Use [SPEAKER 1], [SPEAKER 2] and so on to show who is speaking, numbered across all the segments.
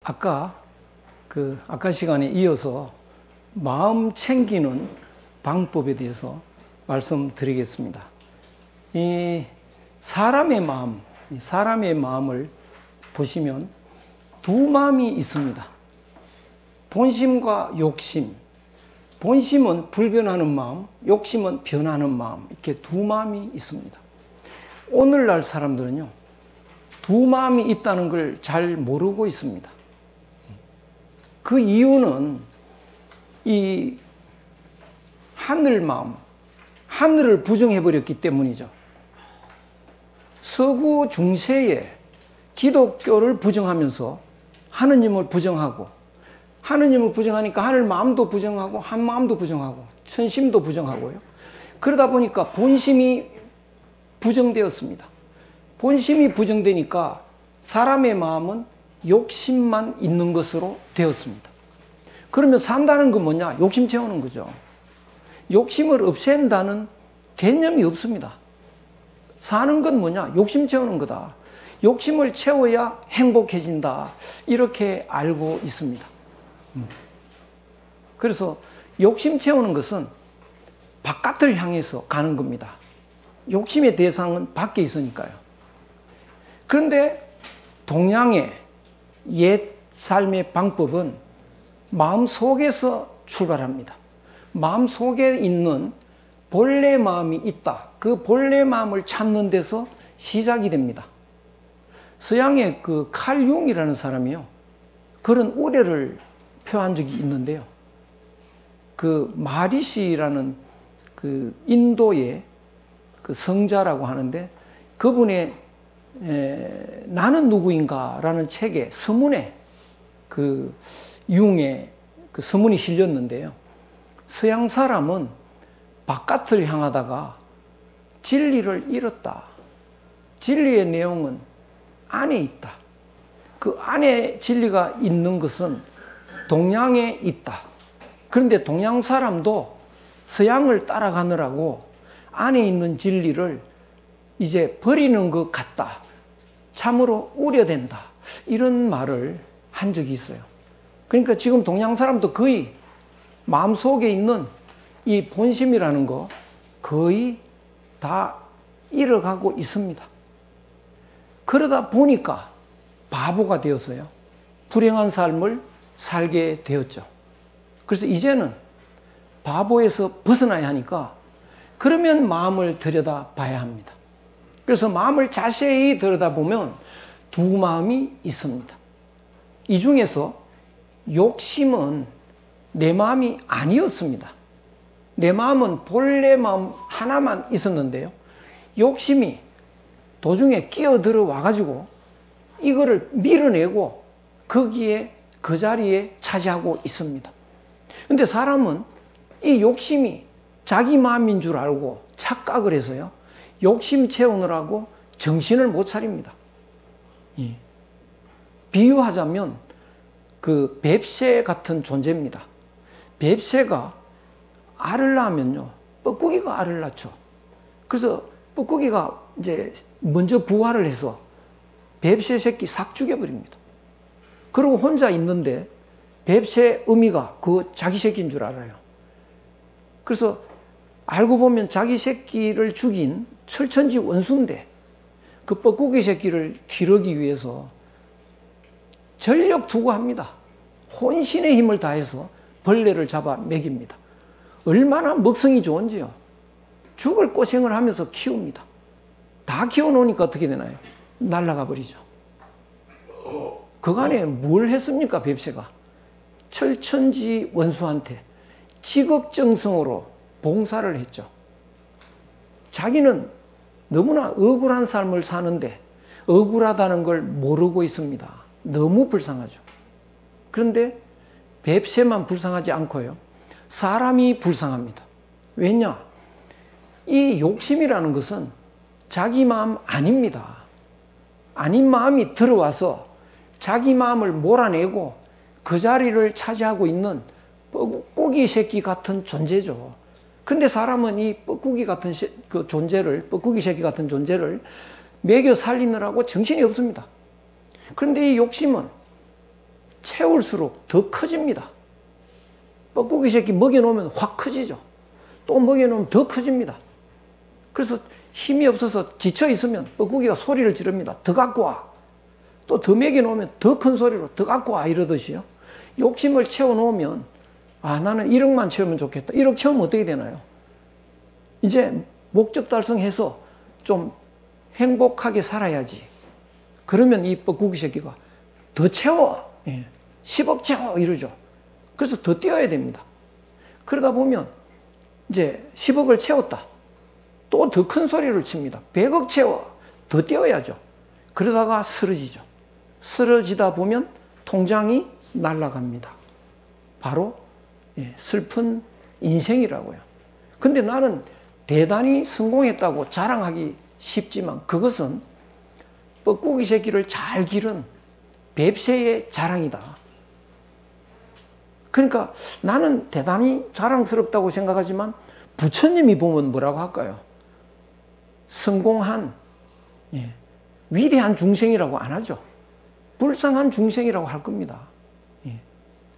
[SPEAKER 1] 아까 시간에 이어서 마음 챙기는 방법에 대해서 말씀드리겠습니다. 이 사람의 마음을 보시면 두 마음이 있습니다. 본심과 욕심. 본심은 불변하는 마음, 욕심은 변하는 마음. 이렇게 두 마음이 있습니다. 오늘날 사람들은요, 두 마음이 있다는 걸 잘 모르고 있습니다. 그 이유는 이 하늘 마음, 하늘을 부정해버렸기 때문이죠. 서구 중세에 기독교를 부정하면서 하느님을 부정하고, 하느님을 부정하니까 하늘 마음도 부정하고 한 마음도 부정하고 천심도 부정하고요. 그러다 보니까 본심이 부정되었습니다. 본심이 부정되니까 사람의 마음은 욕심만 있는 것으로 되었습니다. 그러면 산다는 건 뭐냐? 욕심 채우는 거죠. 욕심을 없앤다는 개념이 없습니다. 사는 건 뭐냐? 욕심 채우는 거다. 욕심을 채워야 행복해진다. 이렇게 알고 있습니다. 그래서 욕심 채우는 것은 바깥을 향해서 가는 겁니다. 욕심의 대상은 밖에 있으니까요. 그런데 동양의 옛 삶의 방법은 마음 속에서 출발합니다. 마음 속에 있는 본래 마음이 있다. 그 본래 마음을 찾는 데서 시작이 됩니다. 서양의 칼 융이라는 사람이요, 그런 우려를 표한 적이 있는데요. 마리시라는 인도의 성자라고 하는데, 그분의 나는 누구인가라는 책에 서문에 융의 서문이 실렸는데요. 서양 사람은 바깥을 향하다가 진리를 잃었다. 진리의 내용은 안에 있다. 그 안에 진리가 있는 것은 동양에 있다. 그런데 동양 사람도 서양을 따라가느라고 안에 있는 진리를 이제 버리는 것 같다. 참으로 우려된다. 이런 말을 한 적이 있어요. 그러니까 지금 동양 사람도 거의 마음속에 있는 이 본심이라는 거 거의 다 잃어가고 있습니다. 그러다 보니까 바보가 되었어요. 불행한 삶을 살게 되었죠. 그래서 이제는 바보에서 벗어나야 하니까 그러면 마음을 들여다봐야 합니다. 그래서 마음을 자세히 들여다보면 두 마음이 있습니다. 이 중에서 욕심은 내 마음이 아니었습니다. 내 마음은 본래 마음 하나만 있었는데요. 욕심이 도중에 끼어들어 와가지고 이거를 밀어내고 거기에 그 자리에 차지하고 있습니다. 근데 사람은 이 욕심이 자기 마음인 줄 알고 착각을 해서요, 욕심 채우느라고 정신을 못 차립니다. 예. 비유하자면 뱁새 같은 존재입니다. 뱁새가 알을 낳으면요, 뻐꾸기가 알을 낳죠. 그래서 뻐꾸기가 이제 먼저 부화를 해서 뱁새 새끼 싹 죽여버립니다. 그리고 혼자 있는데 뱁새 어미가 자기 새끼인 줄 알아요. 그래서 알고 보면 자기 새끼를 죽인 철천지 원수인데 그 뻐꾸기 새끼를 기르기 위해서 전력 투구합니다. 혼신의 힘을 다해서 벌레를 잡아 먹입니다. 얼마나 먹성이 좋은지요. 죽을 고생을 하면서 키웁니다. 다 키워놓으니까 어떻게 되나요? 날아가 버리죠. 그간에 뭘 했습니까, 뱁새가? 철천지 원수한테 지극정성으로 봉사를 했죠. 자기는 너무나 억울한 삶을 사는데 억울하다는 걸 모르고 있습니다. 너무 불쌍하죠. 그런데 뱁새만 불쌍하지 않고요, 사람이 불쌍합니다. 왜냐? 이 욕심이라는 것은 자기 마음 아닙니다. 아닌 마음이 들어와서 자기 마음을 몰아내고 그 자리를 차지하고 있는 뻐꾸기 새끼 같은 존재죠. 근데 사람은 이 뻐꾸기 같은 뻐꾸기 새끼 같은 존재를 먹여 살리느라고 정신이 없습니다. 그런데 이 욕심은 채울수록 더 커집니다. 뻐꾸기 새끼 먹여놓으면 확 커지죠. 또 먹여놓으면 더 커집니다. 그래서 힘이 없어서 지쳐있으면 뻐꾸기가 소리를 지릅니다. 더 갖고 와. 또 더 먹여놓으면 더 큰 소리로 더 갖고 와 이러듯이요. 욕심을 채워놓으면 나는 1억만 채우면 좋겠다. 1억 채우면 어떻게 되나요? 이제 목적 달성해서 좀 행복하게 살아야지. 그러면 이 뻐꾸기 새끼가 더 채워. 10억 채워 이러죠. 그래서 더 뛰어야 됩니다. 그러다 보면 이제 10억을 채웠다. 또 더 큰 소리를 칩니다. 100억 채워. 더 뛰어야죠. 그러다가 쓰러지죠. 쓰러지다 보면 통장이 날아갑니다. 바로 슬픈 인생이라고요. 근데 나는 대단히 성공했다고 자랑하기 쉽지만 그것은 뻐꾸기 새끼를 잘 기른 뱁새의 자랑이다. 그러니까 나는 대단히 자랑스럽다고 생각하지만 부처님이 보면 뭐라고 할까요? 성공한 위대한 중생이라고 안 하죠. 불쌍한 중생이라고 할 겁니다.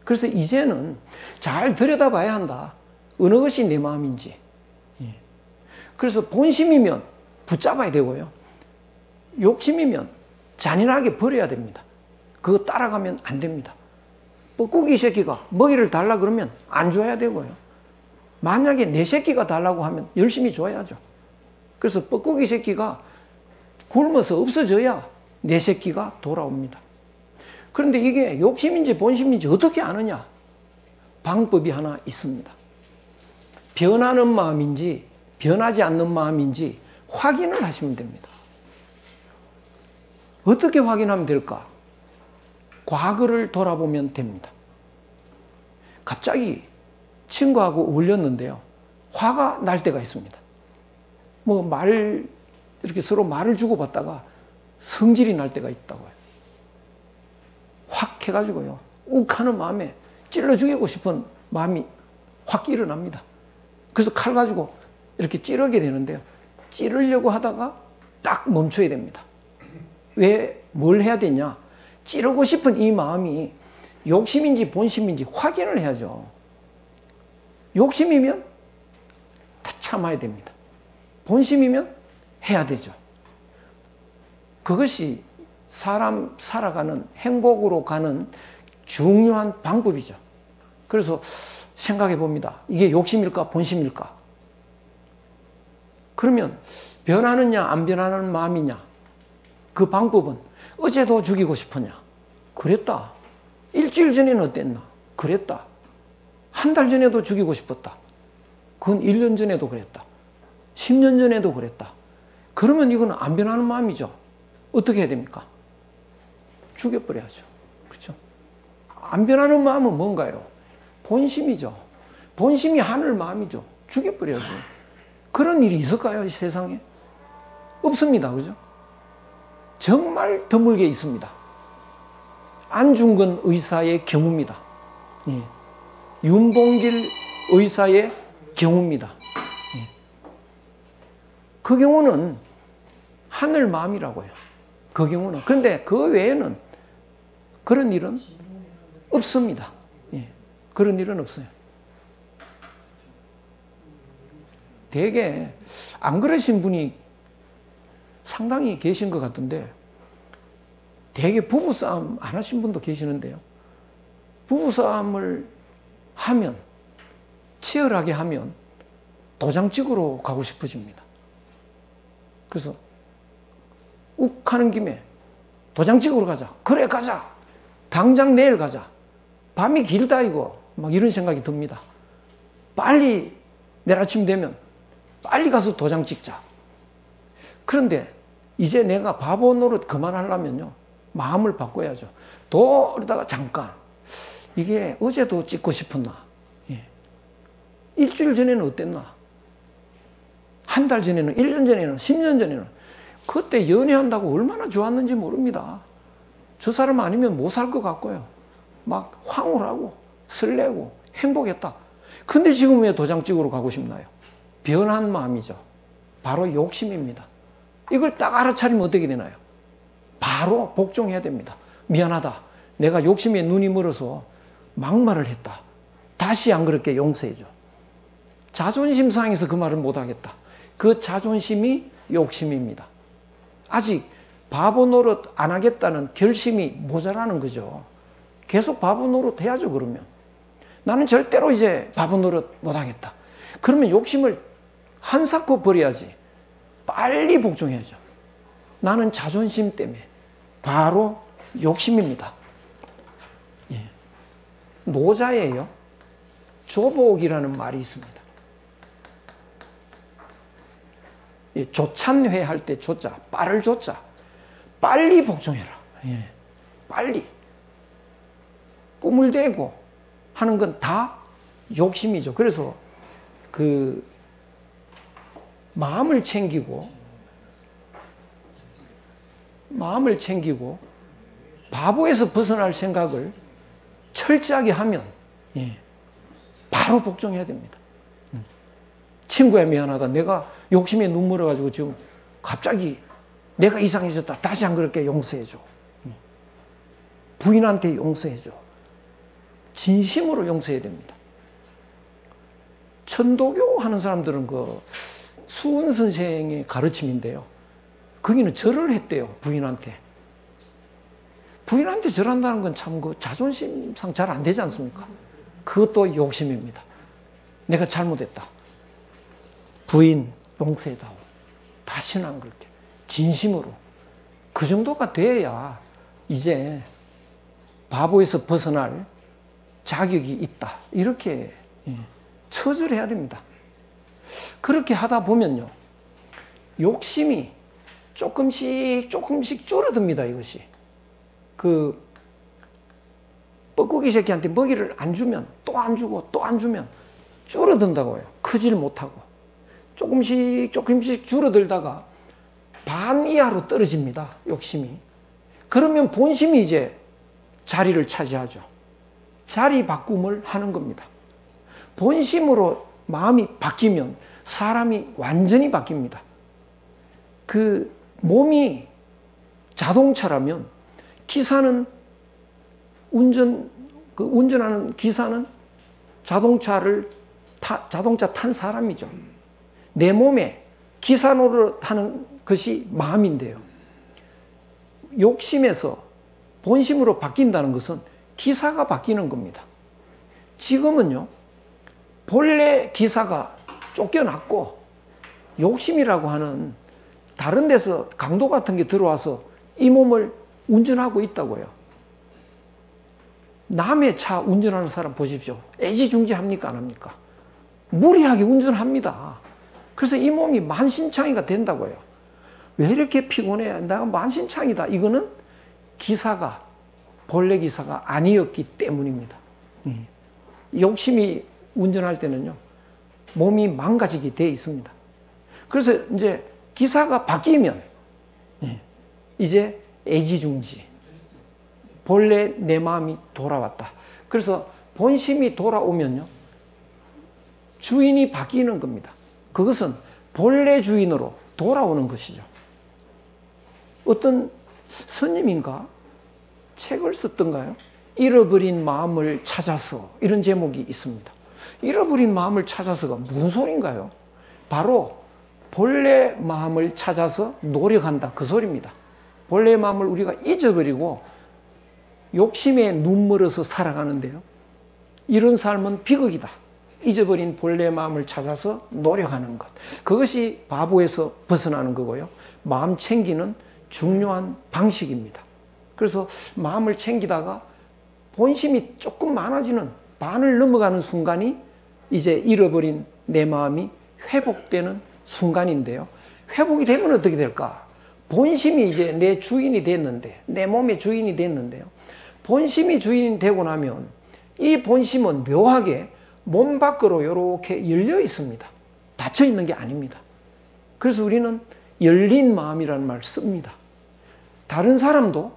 [SPEAKER 1] 그래서 이제는 잘 들여다봐야 한다. 어느 것이 내 마음인지. 그래서 본심이면 붙잡아야 되고요. 욕심이면 잔인하게 버려야 됩니다. 그거 따라가면 안 됩니다. 뻐꾸기 새끼가 먹이를 달라 그러면 안 줘야 되고요. 만약에 내 새끼가 달라고 하면 열심히 줘야죠. 그래서 뻐꾸기 새끼가 굶어서 없어져야 내 새끼가 돌아옵니다. 그런데 이게 욕심인지 본심인지 어떻게 아느냐? 방법이 하나 있습니다. 변하는 마음인지 변하지 않는 마음인지 확인을 하시면 됩니다. 어떻게 확인하면 될까? 과거를 돌아보면 됩니다. 갑자기 친구하고 어울렸는데요. 화가 날 때가 있습니다. 이렇게 서로 말을 주고받다가 성질이 날 때가 있다고요. 확 해가지고요. 욱하는 마음에 찔러 죽이고 싶은 마음이 확 일어납니다. 그래서 칼 가지고 이렇게 찌르게 되는데요. 찌르려고 하다가 딱 멈춰야 됩니다. 왜, 뭘 해야 되냐? 찌르고 싶은 이 마음이 욕심인지 본심인지 확인을 해야죠. 욕심이면 다 참아야 됩니다. 본심이면 해야 되죠. 그것이 사람 살아가는 행복으로 가는 중요한 방법이죠. 그래서 생각해 봅니다. 이게 욕심일까 본심일까? 그러면 변하느냐 안 변하는 마음이냐? 그 방법은 어제도 죽이고 싶었냐? 그랬다. 일주일 전에는 어땠나? 그랬다. 한 달 전에도 죽이고 싶었다. 그건 1년 전에도 그랬다. 10년 전에도 그랬다. 그러면 이건 안 변하는 마음이죠. 어떻게 해야 됩니까? 죽여버려야죠. 그렇죠? 안 변하는 마음은 뭔가요? 본심이죠. 본심이 하늘 마음이죠. 죽여버려야죠. 그런 일이 있을까요? 이 세상에? 없습니다. 그죠? 정말 드물게 있습니다. 안중근 의사의 경우입니다. 예. 윤봉길 의사의 경우입니다. 예. 그 경우는 하늘 마음이라고요. 그 경우는. 그런데 그 외에는 그런 일은 없습니다. 예. 그런 일은 없어요. 되게 안 그러신 분이 상당히 계신 것 같은데 되게 부부싸움 안 하신 분도 계시는데요. 부부싸움을 하면 치열하게 하면 도장 찍으러 가고 싶어집니다. 그래서 욱 하는 김에 도장 찍으러 가자. 그래 가자. 당장 내일 가자. 밤이 길다 이거. 막 이런 생각이 듭니다. 빨리 내일 아침 되면 빨리 가서 도장 찍자. 그런데 이제 내가 바보 노릇 그만하려면요. 마음을 바꿔야죠. 그러다가 잠깐 이게 어제도 찍고 싶었나? 예. 일주일 전에는 어땠나? 한 달 전에는, 1년 전에는, 10년 전에는 그때 연애한다고 얼마나 좋았는지 모릅니다. 저 사람 아니면 못 살 것 같고요. 막 황홀하고 설레고 행복했다. 근데 지금 왜 도장 찍으러 가고 싶나요? 변한 마음이죠. 바로 욕심입니다. 이걸 딱 알아차리면 어떻게 되나요? 바로 복종해야 됩니다. 미안하다. 내가 욕심에 눈이 멀어서 막말을 했다. 다시 안 그렇게 용서해줘. 자존심 상해서 그 말을 못하겠다. 그 자존심이 욕심입니다. 아직 바보 노릇 안 하겠다는 결심이 모자라는 거죠. 계속 바보 노릇 해야죠, 그러면. 나는 절대로 이제 바보 노릇 못 하겠다. 그러면 욕심을 한사코 버려야지. 빨리 복종해야죠. 나는 자존심 때문에. 바로 욕심입니다. 예. 노자예요. 조복이라는 말이 있습니다. 예. 조찬회 할 때 조자, 빠를 조자. 빨리 복종해라. 예. 빨리. 꿈을 대고 하는 건 다 욕심이죠. 그래서 그 마음을 챙기고 바보에서 벗어날 생각을 철저하게 하면 바로 복종해야 됩니다. 친구야 미안하다. 내가 욕심에 눈물어가지고 지금 갑자기 내가 이상해졌다. 다시 안 그렇게 용서해줘. 부인한테 용서해줘. 진심으로 용서해야 됩니다. 천도교 하는 사람들은 그 수은 선생의 가르침인데요. 거기는 절을 했대요, 부인한테. 부인한테 절한다는 건 참 그 자존심상 잘 안 되지 않습니까? 그것도 욕심입니다. 내가 잘못했다. 부인 용서해다오. 다시는 안 그렇게. 진심으로. 그 정도가 돼야 이제 바보에서 벗어날 자격이 있다. 이렇게 처절해야 됩니다. 그렇게 하다 보면요. 욕심이 조금씩 줄어듭니다, 이것이. 그, 뻐꾸기 새끼한테 먹이를 안 주면, 또 안 주고, 또 안 주면, 줄어든다고요. 크질 못하고. 조금씩 줄어들다가 반 이하로 떨어집니다, 욕심이. 그러면 본심이 이제 자리를 차지하죠. 자리 바꿈을 하는 겁니다. 본심으로 마음이 바뀌면 사람이 완전히 바뀝니다. 그 몸이 자동차라면 기사는 운전하는 기사는 자동차 탄 사람이죠. 내 몸에 기사 노릇하는 것이 마음인데요. 욕심에서 본심으로 바뀐다는 것은 기사가 바뀌는 겁니다. 지금은요, 본래 기사가 쫓겨났고 욕심이라고 하는 다른 데서 강도 같은 게 들어와서 이 몸을 운전하고 있다고요. 남의 차 운전하는 사람 보십시오. 애지중지합니까 안 합니까? 무리하게 운전합니다. 그래서 이 몸이 만신창이가 된다고요. 왜 이렇게 피곤해? 내가 만신창이다. 이거는 본래 기사가 아니었기 때문입니다. 욕심이 운전할 때는요, 몸이 망가지게 되어 있습니다. 그래서 이제 기사가 바뀌면 이제 애지중지, 본래 내 마음이 돌아왔다. 그래서 본심이 돌아오면요, 주인이 바뀌는 겁니다. 그것은 본래 주인으로 돌아오는 것이죠. 어떤 스님인가 책을 썼던가요? 잃어버린 마음을 찾아서, 이런 제목이 있습니다. 잃어버린 마음을 찾아서가 무슨 소린가요? 바로 본래 마음을 찾아서 노력한다, 그 소리입니다. 본래 마음을 우리가 잊어버리고 욕심에 눈멀어서 살아가는데요, 이런 삶은 비극이다. 잊어버린 본래 마음을 찾아서 노력하는 것, 그것이 바보에서 벗어나는 거고요, 마음 챙기는 중요한 방식입니다. 그래서 마음을 챙기다가 본심이 조금 많아지는, 반을 넘어가는 순간이 이제 잃어버린 내 마음이 회복되는 순간인데요. 회복이 되면 어떻게 될까? 본심이 이제 내 주인이 됐는데, 내 몸의 주인이 됐는데요, 본심이 주인이 되고 나면 이 본심은 묘하게 몸 밖으로 이렇게 열려 있습니다. 닫혀 있는 게 아닙니다. 그래서 우리는 열린 마음이라는 말을 씁니다. 다른 사람도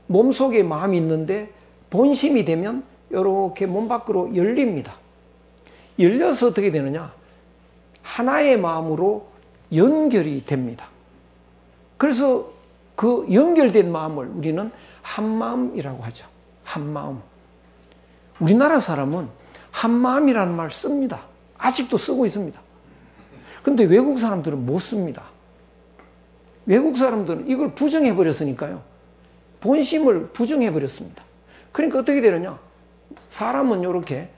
[SPEAKER 1] 몸속에 마음이 있는데 본심이 되면 이렇게 몸 밖으로 열립니다. 열려서 어떻게 되느냐? 하나의 마음으로 연결이 됩니다. 그래서 그 연결된 마음을 우리는 한마음이라고 하죠. 한마음. 우리나라 사람은 한마음이라는 말 씁니다. 아직도 쓰고 있습니다. 근데 외국 사람들은 못 씁니다. 외국 사람들은 이걸 부정해버렸으니까요. 본심을 부정해버렸습니다. 그러니까 어떻게 되느냐. 사람은 이렇게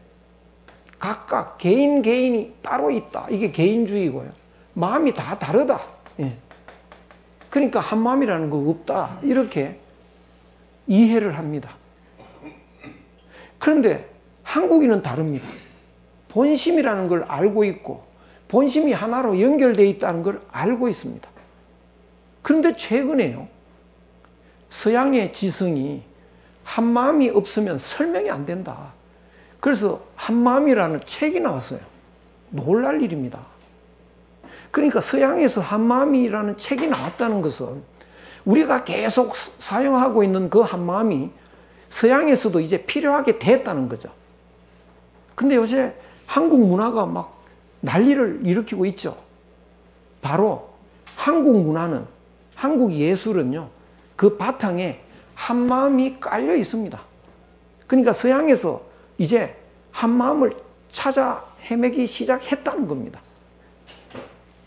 [SPEAKER 1] 각각 개인이 따로 있다. 이게 개인주의고요. 마음이 다 다르다. 예. 그러니까 한마음이라는 거 없다. 이렇게 이해를 합니다. 그런데 한국인은 다릅니다. 본심이라는 걸 알고 있고 본심이 하나로 연결되어 있다는 걸 알고 있습니다. 그런데 최근에요. 서양의 지성이 한마음이 없으면 설명이 안 된다. 그래서 한마음이라는 책이 나왔어요. 놀랄 일입니다. 그러니까 서양에서 한마음이라는 책이 나왔다는 것은 우리가 계속 사용하고 있는 그 한마음이 서양에서도 이제 필요하게 됐다는 거죠. 근데 요새 한국 문화가 막 난리를 일으키고 있죠. 바로 한국 문화는, 한국 예술은요, 그 바탕에 한마음이 깔려 있습니다. 그러니까 서양에서 이제 한마음을 찾아 헤매기 시작했다는 겁니다.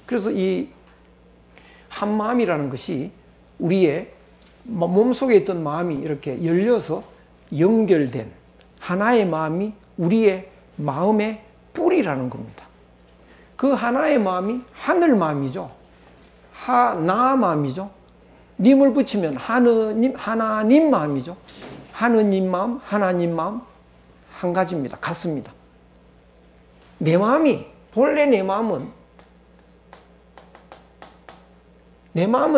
[SPEAKER 1] 그래서 이 한마음이라는 것이 우리의 몸속에 있던 마음이 이렇게 열려서 연결된 하나의 마음이 우리의 마음의 뿌리라는 겁니다. 그 하나의 마음이 하늘 마음이죠. 하나 마음이죠. 님을 붙이면 하나님 마음이죠. 하느님 마음, 하나님 마음 한 가지입니다. 같습니다. 내 마음이, 본래 내 마음은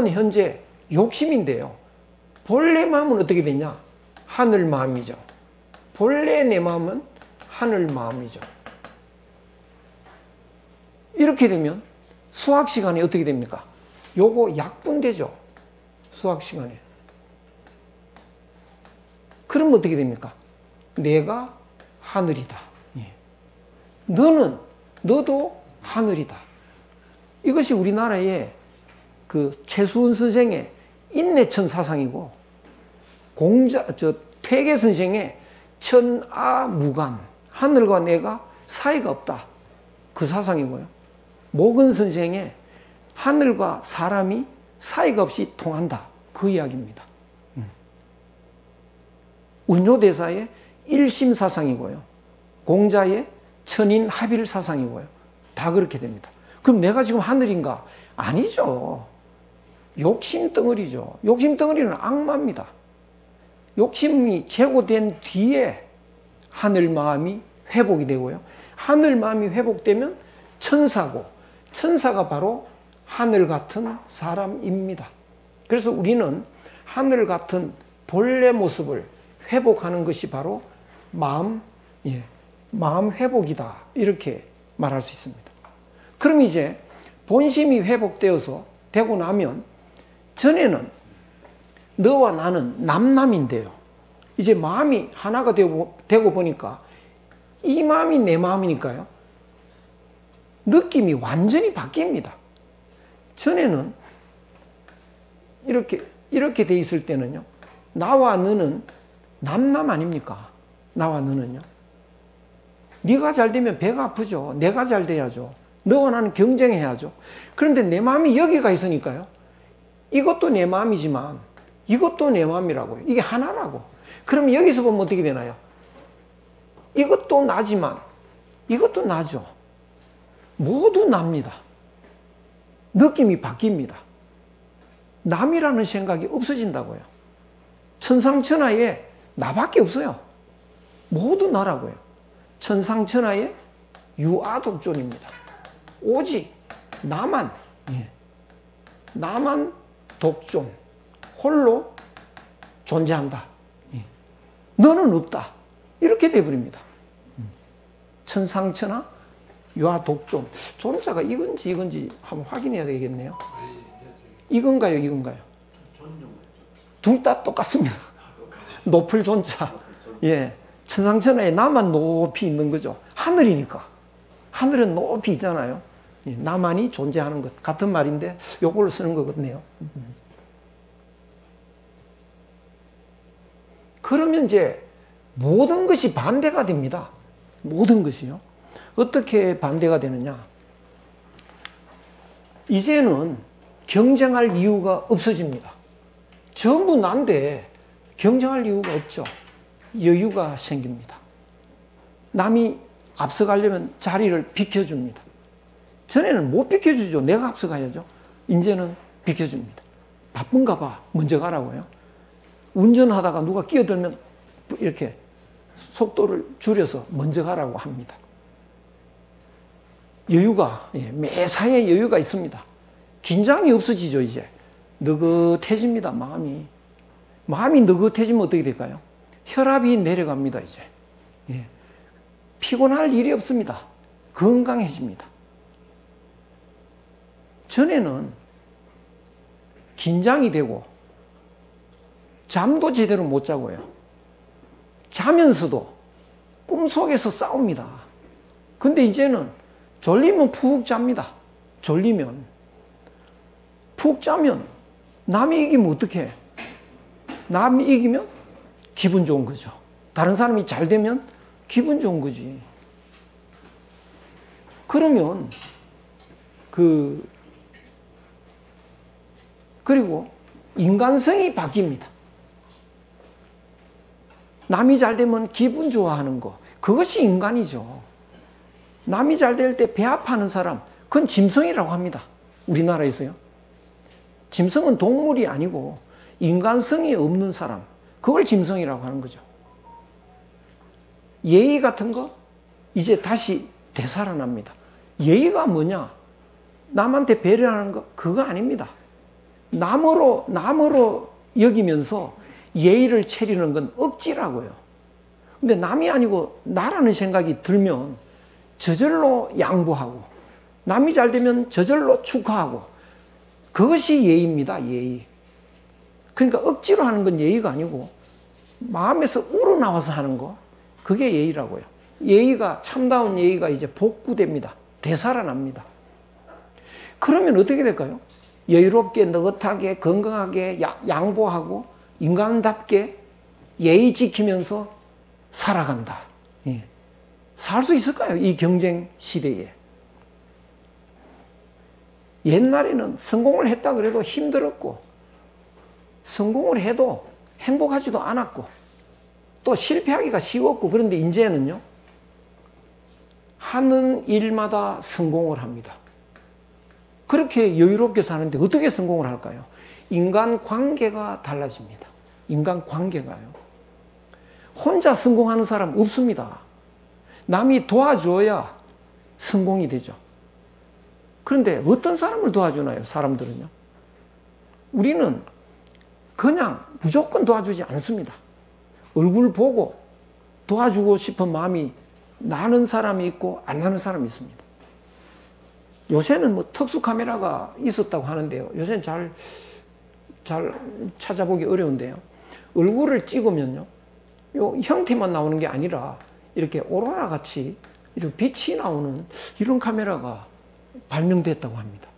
[SPEAKER 1] 현재 욕심인데요. 본래 마음은 어떻게 되냐? 하늘 마음이죠. 본래 내 마음은 하늘 마음이죠. 이렇게 되면 수학 시간에 어떻게 됩니까? 요거 약분되죠. 수학 시간에. 그러면 어떻게 됩니까? 내가 하늘이다. 예. 너도 하늘이다. 이것이 우리나라의 그 최수훈 선생의 인내천 사상이고, 퇴계 선생의 천아무간, 하늘과 내가 사이가 없다. 그 사상이고요. 모근 선생의 하늘과 사람이 사이가 없이 통한다. 그 이야기입니다. 운효대사의 일심 사상이고요. 공자의 천인 합일 사상이고요. 다 그렇게 됩니다. 그럼 내가 지금 하늘인가? 아니죠. 욕심 덩어리죠. 욕심 덩어리는 악마입니다. 욕심이 제고된 뒤에 하늘 마음이 회복이 되고요. 하늘 마음이 회복되면 천사고, 천사가 바로 하늘 같은 사람입니다. 그래서 우리는 하늘 같은 본래 모습을 회복하는 것이 바로 마음 회복이다. 이렇게 말할 수 있습니다. 그럼 이제 본심이 회복되어서 되고 나면, 전에는 너와 나는 남남인데요. 이제 마음이 하나가 되고 보니까 이 마음이 내 마음이니까요. 느낌이 완전히 바뀝니다. 전에는 이렇게 돼 있을 때는요. 나와 너는 남남 아닙니까? 나와 너는요. 네가 잘 되면 배가 아프죠. 내가 잘 돼야죠. 너와 나는 경쟁해야죠. 그런데 내 마음이 여기가 있으니까요. 이것도 내 마음이지만 이것도 내 마음이라고요. 이게 하나라고. 그럼 여기서 보면 어떻게 되나요? 이것도 나지만 이것도 나죠. 모두 납니다. 느낌이 바뀝니다. 남이라는 생각이 없어진다고요. 천상천하에 나밖에 없어요. 모두 나라고요. 천상천하에 유아독존입니다. 오직 나만, 나만 독존, 홀로 존재한다. 너는 없다. 이렇게 돼버립니다. 천상천하 유아독존. 존자가 이건지 한번 확인해야 되겠네요. 이건가요? 이건가요? 둘 다 똑같습니다. 높을 존자. 예. 천상천하에 나만 높이 있는 거죠. 하늘이니까. 하늘은 높이 있잖아요. 나만이 존재하는 것. 같은 말인데 요걸로 쓰는 것 같네요. 그러면 이제 모든 것이 반대가 됩니다. 모든 것이요. 어떻게 반대가 되느냐? 이제는 경쟁할 이유가 없어집니다. 전부 난데 경쟁할 이유가 없죠. 여유가 생깁니다. 남이 앞서가려면 자리를 비켜줍니다. 전에는 못 비켜주죠. 내가 앞서가야죠. 이제는 비켜줍니다. 바쁜가 봐. 먼저 가라고요. 운전하다가 누가 끼어들면 이렇게 속도를 줄여서 먼저 가라고 합니다. 여유가, 매사에 여유가 있습니다. 긴장이 없어지죠, 이제. 느긋해집니다, 마음이. 마음이 느긋해지면 어떻게 될까요? 혈압이 내려갑니다, 이제. 피곤할 일이 없습니다. 건강해집니다. 전에는 긴장이 되고 잠도 제대로 못 자고요. 자면서도 꿈속에서 싸웁니다. 근데 이제는 졸리면 푹 잡니다. 졸리면. 푹 자면 남이 이기면 어떡해? 남이 이기면 기분 좋은 거죠. 다른 사람이 잘 되면 기분 좋은 거지. 그러면 그리고 인간성이 바뀝니다. 남이 잘 되면 기분 좋아하는 거. 그것이 인간이죠. 남이 잘 될 때 배합하는 사람, 그건 짐승이라고 합니다. 우리나라에서요. 짐승은 동물이 아니고 인간성이 없는 사람, 그걸 짐승이라고 하는 거죠. 예의 같은 거 이제 다시 되살아납니다. 예의가 뭐냐? 남한테 배려하는 거 그거 아닙니다. 남으로 여기면서 예의를 차리는 건 억지라고요. 근데 남이 아니고 나라는 생각이 들면 저절로 양보하고, 남이 잘 되면 저절로 축하하고, 그것이 예의입니다. 예의. 그러니까 억지로 하는 건 예의가 아니고 마음에서 우러나와서 하는 거, 그게 예의라고요. 예의가, 참다운 예의가 이제 복구됩니다. 되살아납니다. 그러면 어떻게 될까요? 여유롭게, 느긋하게, 건강하게, 양보하고 인간답게 예의 지키면서 살아간다. 살 수 있을까요? 이 경쟁 시대에. 옛날에는 성공을 했다 그래도 힘들었고, 성공을 해도 행복하지도 않았고, 또 실패하기가 쉬웠고, 그런데 이제는요, 하는 일마다 성공을 합니다. 그렇게 여유롭게 사는데 어떻게 성공을 할까요? 인간 관계가 달라집니다. 인간 관계가요. 혼자 성공하는 사람 없습니다. 남이 도와줘야 성공이 되죠. 그런데 어떤 사람을 도와주나요? 사람들은요. 우리는 그냥 무조건 도와주지 않습니다. 얼굴 보고 도와주고 싶은 마음이 나는 사람이 있고 안 나는 사람이 있습니다. 요새는 뭐 특수 카메라가 있었다고 하는데요. 요새는 잘 찾아보기 어려운데요. 얼굴을 찍으면요, 요 형태만 나오는 게 아니라 이렇게 오로라 같이 이렇게 빛이 나오는 이런 카메라가 발명됐다고 합니다.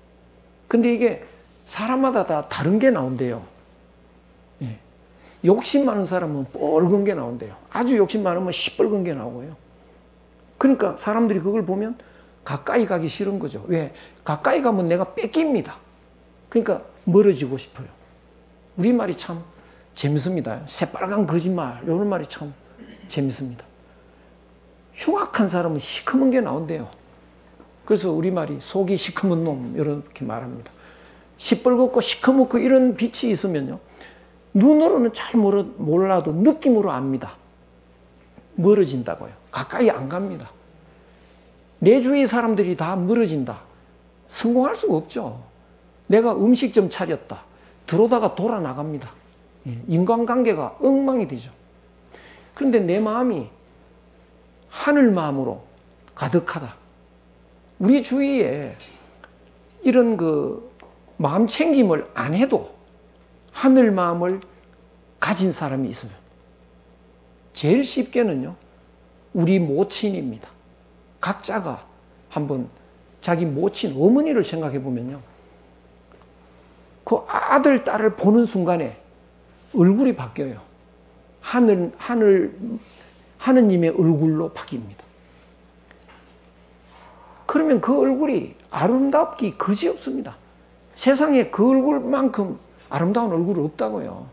[SPEAKER 1] 근데 이게 사람마다 다 다른 게 나온대요. 욕심 많은 사람은 뻘건 게 나온대요. 아주 욕심 많으면 시뻘건 게 나오고요. 그러니까 사람들이 그걸 보면 가까이 가기 싫은 거죠. 왜? 가까이 가면 내가 뺏깁니다. 그러니까 멀어지고 싶어요. 우리말이 참 재밌습니다. 새빨간 거짓말, 이런 말이 참 재밌습니다. 흉악한 사람은 시커먼 게 나온대요. 그래서 우리말이 속이 시커먼 놈, 이렇게 말합니다. 시뻘겋고 시커멓고 이런 빛이 있으면요, 눈으로는 잘 몰라도 느낌으로 압니다. 멀어진다고요. 가까이 안 갑니다. 내 주위 사람들이 다 멀어진다. 성공할 수가 없죠. 내가 음식점 차렸다. 들어오다가 돌아 나갑니다. 인간관계가 엉망이 되죠. 그런데 내 마음이 하늘 마음으로 가득하다. 우리 주위에 이런 마음 챙김을 안 해도 하늘 마음을 가진 사람이 있으면 제일 쉽게는요, 우리 모친입니다. 각자가 한번 자기 모친, 어머니를 생각해 보면요, 그 아들, 딸을 보는 순간에 얼굴이 바뀌어요. 하늘 하느님의 얼굴로 바뀝니다. 그러면 그 얼굴이 아름답기 그지없습니다. 세상에 그 얼굴만큼 아름다운 얼굴은 없다고요.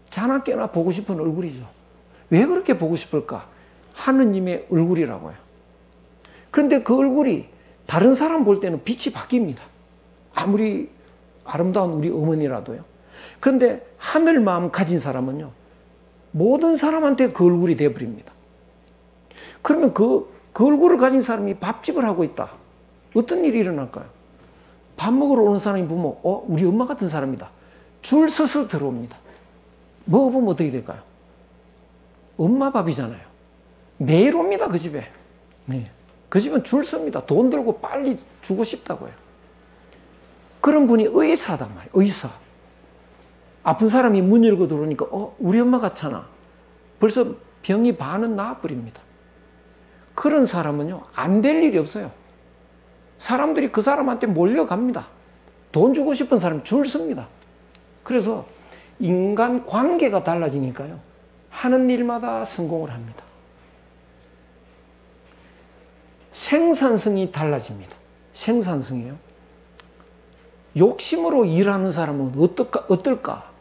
[SPEAKER 1] 자나 깨나 보고 싶은 얼굴이죠. 왜 그렇게 보고 싶을까? 하느님의 얼굴이라고요. 그런데 그 얼굴이 다른 사람 볼 때는 빛이 바뀝니다. 아무리 아름다운 우리 어머니라도요. 그런데 하늘 마음 가진 사람은요, 모든 사람한테 그 얼굴이 되어버립니다. 그러면 그 얼굴을 가진 사람이 밥집을 하고 있다. 어떤 일이 일어날까요? 밥 먹으러 오는 사람이 보면 우리 엄마 같은 사람이다. 줄 서서 들어옵니다. 먹어보면 어떻게 될까요? 엄마 밥이잖아요. 매일 옵니다, 그 집에. 네. 그 집은 줄 섭니다. 돈 들고 빨리 주고 싶다고요. 그런 분이 의사단 말이에요. 의사. 아픈 사람이 문 열고 들어오니까 우리 엄마 같잖아. 벌써 병이 반은 나아버립니다. 그런 사람은요, 안 될 일이 없어요. 사람들이 그 사람한테 몰려갑니다. 돈 주고 싶은 사람이 줄 섭니다. 그래서 인간 관계가 달라지니까요, 하는 일마다 성공을 합니다. 생산성이 달라집니다. 생산성이요. 욕심으로 일하는 사람은 어떨까?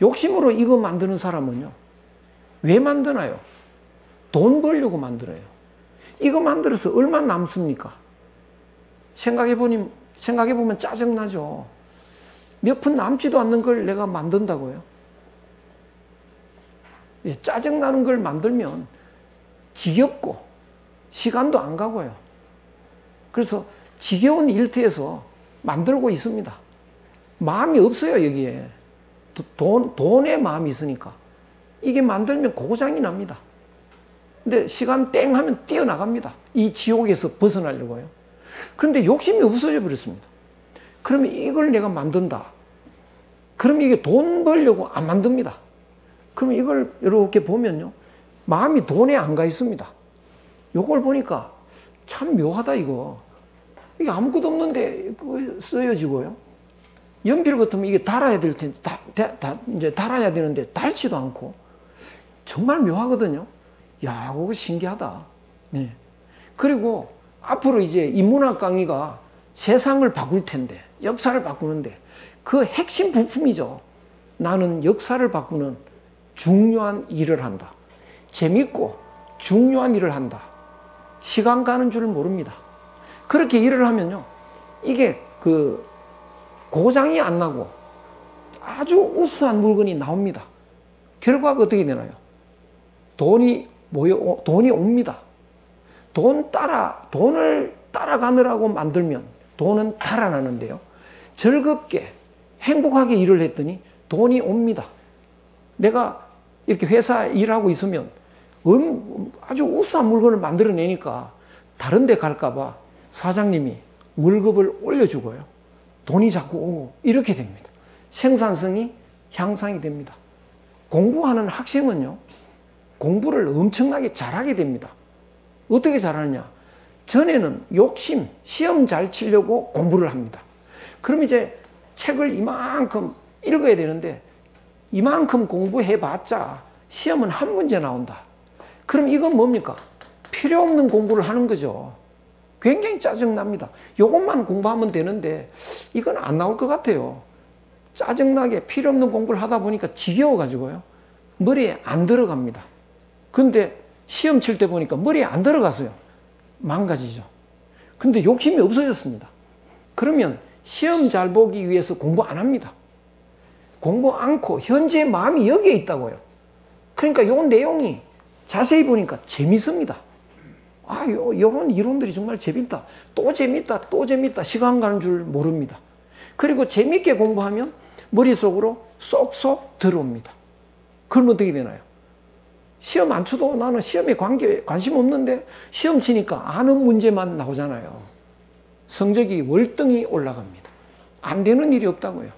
[SPEAKER 1] 욕심으로 이거 만드는 사람은요, 왜 만드나요? 돈 벌려고 만들어요. 이거 만들어서 얼마 남습니까? 생각해보면 짜증나죠. 몇 푼 남지도 않는 걸 내가 만든다고요. 짜증나는 걸 만들면 지겹고 시간도 안 가고요. 그래서 지겨운 일터에서 만들고 있습니다. 마음이 없어요, 여기에. 돈에 마음이 있으니까. 이게 만들면 고장이 납니다. 근데 시간 땡 하면 뛰어나갑니다. 이 지옥에서 벗어나려고요. 그런데 욕심이 없어져 버렸습니다. 그러면 이걸 내가 만든다. 그러면 이게 돈 벌려고 안 만듭니다. 그러면 이걸 이렇게 보면요, 마음이 돈에 안 가 있습니다. 요걸 보니까 참 묘하다, 이거. 이게 아무것도 없는데 쓰여지고요. 연필 같으면 이게 달아야 될 텐데, 이제 달아야 되는데 닳지도 않고. 정말 묘하거든요. 야, 그거 신기하다. 네. 그리고 앞으로 이제 인문학 강의가 세상을 바꿀 텐데, 역사를 바꾸는데, 그 핵심 부품이죠. 나는 역사를 바꾸는 중요한 일을 한다. 재밌고 중요한 일을 한다. 시간 가는 줄 모릅니다. 그렇게 일을 하면요, 이게 고장이 안 나고 아주 우수한 물건이 나옵니다. 결과가 어떻게 되나요? 돈이 옵니다. 돈을 따라가느라고 만들면 돈은 달아나는데요, 즐겁게 행복하게 일을 했더니 돈이 옵니다. 내가 이렇게 회사 일하고 있으면 아주 우수한 물건을 만들어내니까 다른 데 갈까봐 사장님이 월급을 올려주고요, 돈이 자꾸 오고 이렇게 됩니다. 생산성이 향상이 됩니다. 공부하는 학생은요, 공부를 엄청나게 잘하게 됩니다. 어떻게 잘하느냐? 전에는 욕심, 시험 잘 치려고 공부를 합니다. 그럼 이제 책을 이만큼 읽어야 되는데 이만큼 공부해봤자 시험은 한 문제 나온다. 그럼 이건 뭡니까? 필요 없는 공부를 하는 거죠. 굉장히 짜증납니다. 이것만 공부하면 되는데 이건 안 나올 것 같아요. 짜증나게 필요 없는 공부를 하다 보니까 지겨워가지고요, 머리에 안 들어갑니다. 근데 시험 칠 때 보니까 머리에 안 들어갔어요. 망가지죠. 근데 욕심이 없어졌습니다. 그러면 시험 잘 보기 위해서 공부 안 합니다. 공부 않고 현재 마음이 여기에 있다고요. 그러니까 요 내용이 자세히 보니까 재밌습니다. 요런 이론들이 정말 재밌다. 또 재밌다. 또 재밌다. 시간 가는 줄 모릅니다. 그리고 재밌게 공부하면 머릿속으로 쏙쏙 들어옵니다. 그러면 어떻게 되나요? 시험 안 쳐도 나는 시험에 관심 없는데 시험 치니까 아는 문제만 나오잖아요. 성적이 월등히 올라갑니다. 안 되는 일이 없다고요.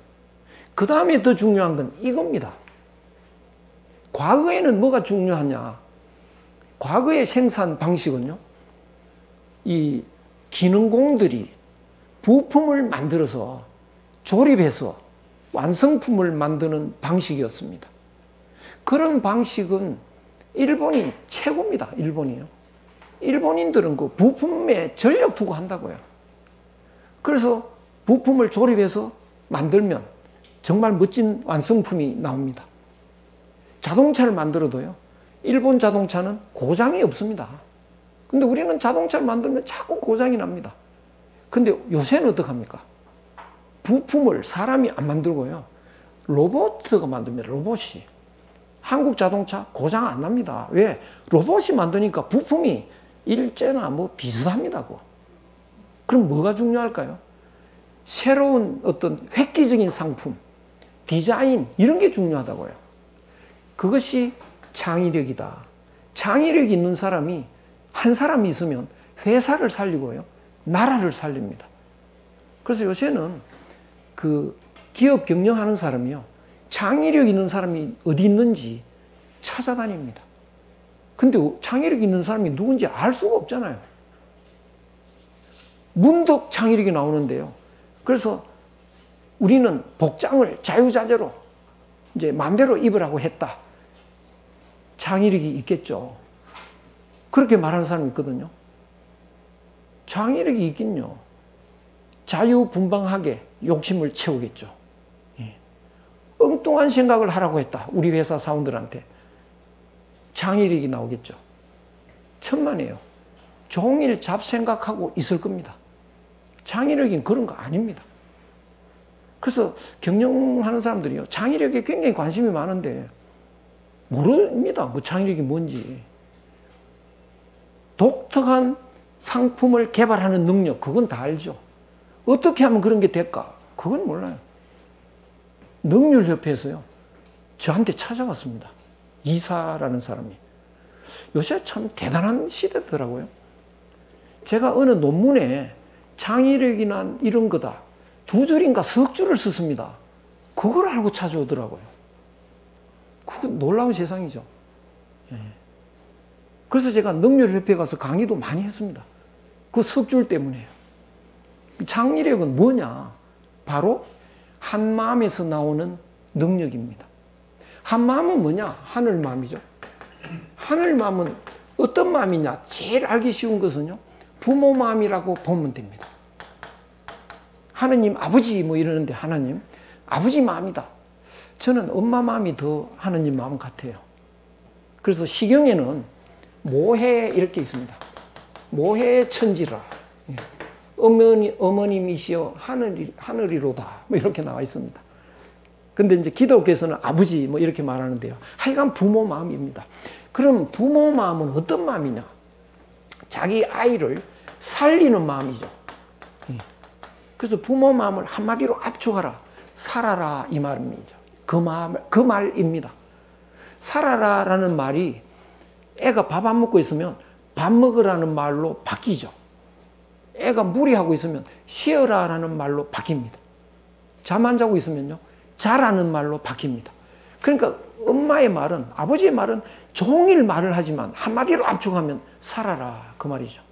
[SPEAKER 1] 그 다음에 더 중요한 건 이겁니다. 과거에는 뭐가 중요하냐? 과거의 생산 방식은요, 이 기능공들이 부품을 만들어서 조립해서 완성품을 만드는 방식이었습니다. 그런 방식은 일본이 최고입니다. 일본이요. 일본인들은 그 부품에 전력 투구 한다고요. 그래서 부품을 조립해서 만들면 정말 멋진 완성품이 나옵니다. 자동차를 만들어도요, 일본 자동차는 고장이 없습니다. 근데 우리는 자동차를 만들면 자꾸 고장이 납니다. 근데 요새는 어떡합니까? 부품을 사람이 안 만들고요, 로봇가 만듭니다. 로봇이. 한국 자동차 고장 안 납니다. 왜? 로봇이 만드니까 부품이 일제나 뭐 비슷합니다. 그럼 뭐가 중요할까요? 새로운 어떤 획기적인 상품, 디자인, 이런 게 중요하다고요. 그것이 창의력이다. 창의력 있는 사람이 한 사람이 있으면 회사를 살리고요, 나라를 살립니다. 그래서 요새는 그 기업 경영하는 사람이요, 창의력 있는 사람이 어디 있는지 찾아다닙니다. 근데 창의력 있는 사람이 누군지 알 수가 없잖아요. 문득 창의력이 나오는데요. 그래서 우리는 복장을 자유자재로 이제 마음대로 입으라고 했다. 창의력이 있겠죠. 그렇게 말하는 사람이 있거든요. 창의력이 있긴요. 자유분방하게 욕심을 채우겠죠. 엉뚱한 생각을 하라고 했다. 우리 회사 사원들한테. 창의력이 나오겠죠. 천만에요. 종일 잡생각하고 있을 겁니다. 창의력인 그런 거 아닙니다. 그래서 경영하는 사람들이요, 창의력에 굉장히 관심이 많은데 모릅니다. 그 창의력이 뭔지. 독특한 상품을 개발하는 능력, 그건 다 알죠. 어떻게 하면 그런 게 될까? 그건 몰라요. 능률협회에서요, 저한테 찾아왔습니다. 이사라는 사람이. 요새 참 대단한 시대더라고요. 제가 어느 논문에 창의력이나 이런 거다, 2줄인가 석 줄을 썼습니다. 그걸 알고 찾아오더라고요. 그거 놀라운 세상이죠. 예. 그래서 제가 능률협회에 가서 강의도 많이 했습니다. 그 석 줄 때문에요. 창의력은 뭐냐? 바로 한 마음에서 나오는 능력입니다. 한 마음은 뭐냐? 하늘 마음이죠. 하늘 마음은 어떤 마음이냐? 제일 알기 쉬운 것은요, 부모 마음이라고 보면 됩니다. 하느님, 아버지 뭐 이러는데 하나님, 아버지 마음이다. 저는 엄마 마음이 더 하느님 마음 같아요. 그래서 시경에는 모해 이렇게 있습니다. 모해 천지라. 어머님이시여 하늘이로다. 뭐 이렇게 나와 있습니다. 근데 이제 기독교에서는 아버지 뭐 이렇게 말하는데요. 하여간 부모 마음입니다. 그럼 부모 마음은 어떤 마음이냐? 자기 아이를 살리는 마음이죠. 그래서 부모 마음을 한마디로 압축하라. 살아라, 이 말입니다. 그 말입니다. 살아라라는 말이 애가 밥 안 먹고 있으면 밥 먹으라는 말로 바뀌죠. 애가 무리하고 있으면 쉬어라라는 말로 바뀝니다. 잠 안 자고 있으면요, 자라는 말로 바뀝니다. 그러니까 엄마의 말은, 아버지의 말은 종일 말을 하지만 한마디로 압축하면 살아라, 그 말이죠.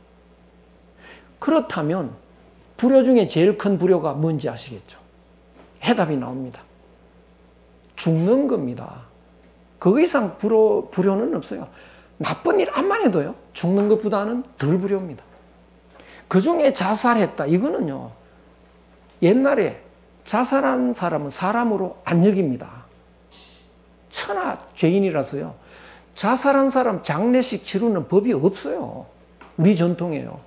[SPEAKER 1] 그렇다면 불효 중에 제일 큰 불효가 뭔지 아시겠죠? 해답이 나옵니다. 죽는 겁니다. 그 이상 불효는 없어요. 나쁜 일 암만 해도요, 죽는 것보다는 덜 불효입니다. 그 중에 자살했다, 이거는요, 옛날에 자살한 사람은 사람으로 안 여깁니다. 천하 죄인이라서요, 자살한 사람 장례식 치르는 법이 없어요. 우리 전통이에요.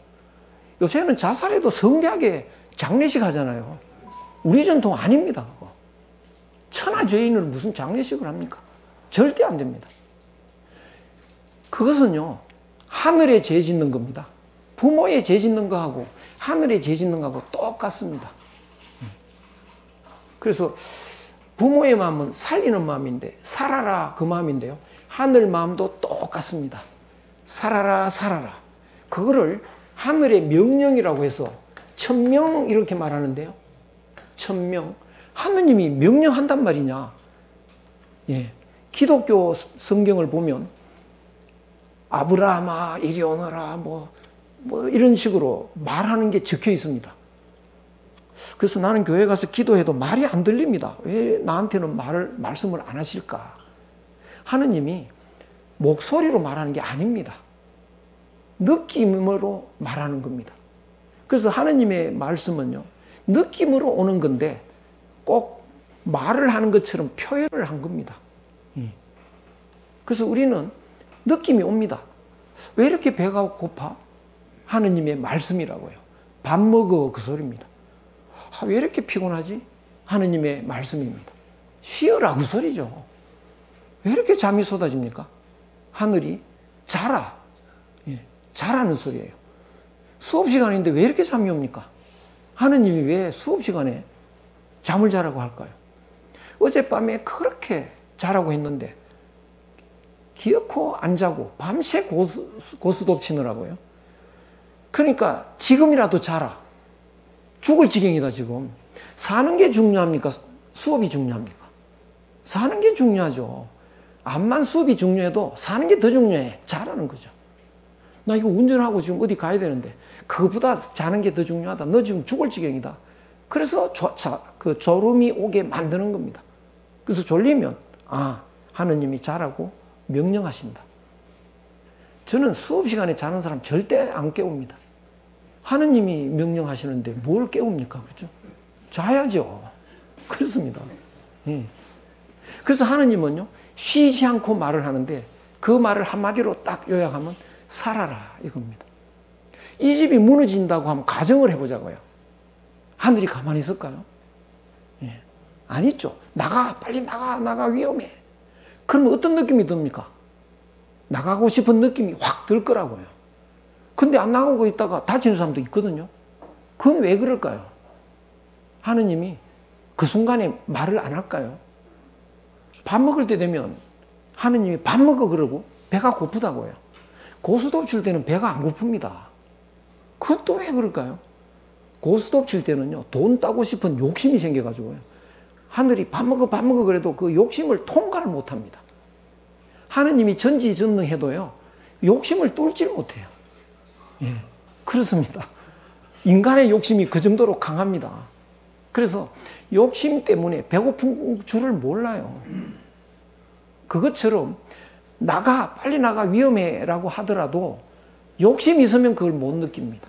[SPEAKER 1] 요새는 자살해도 성대하게 장례식 하잖아요. 우리 전통 아닙니다. 그거. 천하 죄인을 무슨 장례식을 합니까? 절대 안 됩니다. 그것은요, 하늘에 죄 짓는 겁니다. 부모에 죄 짓는 거하고 하늘에 죄 짓는 거하고 똑같습니다. 그래서 부모의 마음은 살리는 마음인데, 살아라, 그 마음인데요, 하늘 마음도 똑같습니다. 살아라, 살아라. 그거를 하늘의 명령이라고 해서 천명 이렇게 말하는데요. 천명. 하느님이 명령한단 말이냐. 예. 기독교 성경을 보면 아브라함아 이리 오너라 뭐 이런 식으로 말하는 게 적혀 있습니다. 그래서 나는 교회 가서 기도해도 말이 안 들립니다. 왜 나한테는 말씀을 안 하실까? 하느님이 목소리로 말하는 게 아닙니다. 느낌으로 말하는 겁니다. 그래서 하느님의 말씀은요, 느낌으로 오는 건데 꼭 말을 하는 것처럼 표현을 한 겁니다. 그래서 우리는 느낌이 옵니다. 왜 이렇게 배가 고파? 하느님의 말씀이라고요. 밥 먹어, 그 소리입니다. 왜 이렇게 피곤하지? 하느님의 말씀입니다. 쉬어라, 그 소리죠. 왜 이렇게 잠이 쏟아집니까? 하늘이 자라. 자라는 소리예요. 수업 시간인데 왜 이렇게 잠이 옵니까? 하느님이 왜 수업 시간에 잠을 자라고 할까요? 어젯밤에 그렇게 자라고 했는데 기어코 안 자고 밤새 고스톱 치느라고요. 그러니까 지금이라도 자라. 죽을 지경이다 지금. 사는 게 중요합니까? 수업이 중요합니까? 사는 게 중요하죠. 암만 수업이 중요해도 사는 게 더 중요해. 자라는 거죠. 나 이거 운전하고 지금 어디 가야 되는데 그거보다 자는 게 더 중요하다. 너 지금 죽을 지경이다. 그래서 그 졸음이 오게 만드는 겁니다. 그래서 졸리면 하느님이 자라고 명령하신다. 저는 수업 시간에 자는 사람 절대 안 깨웁니다. 하느님이 명령하시는데 뭘 깨웁니까? 그렇죠? 자야죠. 그렇습니다. 그래서 하느님은요, 쉬지 않고 말을 하는데 그 말을 한마디로 딱 요약하면 살아라 이겁니다. 이 집이 무너진다고 하면 가정을 해보자고요. 하늘이 가만히 있을까요? 아니죠. 빨리 나가 위험해. 그러면 어떤 느낌이 듭니까? 나가고 싶은 느낌이 확 들 거라고요. 근데 안 나가고 있다가 다치는 사람도 있거든요. 그건 왜 그럴까요? 하느님이 그 순간에 말을 안 할까요? 밥 먹을 때 되면 하느님이 밥 먹어 그러고 배가 고프다고요. 고스톱 칠 때는 배가 안 고픕니다. 그건 또 왜 그럴까요? 고스톱 칠 때는요, 돈 따고 싶은 욕심이 생겨가지고요. 하늘이 밥 먹어 그래도 그 욕심을 통과를 못 합니다. 하느님이 전지전능해도요, 욕심을 뚫질 못해요. 그렇습니다. 인간의 욕심이 그 정도로 강합니다. 그래서 욕심 때문에 배고픈 줄을 몰라요. 그것처럼 빨리 나가 위험해 라고 하더라도 욕심이 있으면 그걸 못 느낍니다.